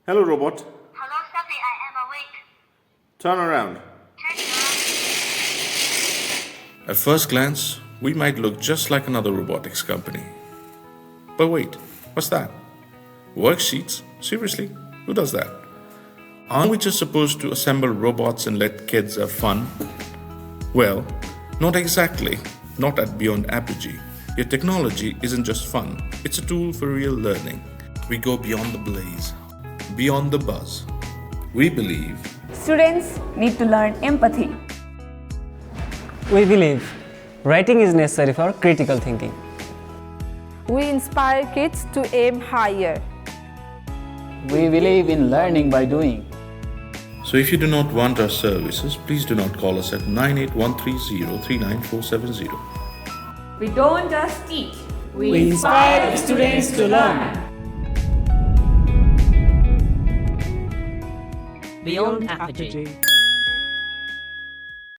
Hello, robot. Hello, Sophie, I am awake. Turn around. Turning around. At first glance, we might look just like another robotics company. But wait, what's that? Worksheets? Seriously? Who does that? Aren't we just supposed to assemble robots and let kids have fun? Well, not exactly. Not at Beyond Apogee. Your technology isn't just fun, it's a tool for real learning. We go beyond the blaze, beyond the buzz. We believe Students need to learn empathy. We believe writing is necessary for critical thinking. We inspire kids to aim higher. We believe in learning by doing. So if you do not want our services, please do not call us at 9813039470. We don't just teach. We inspire students to learn. Beyond Apogee.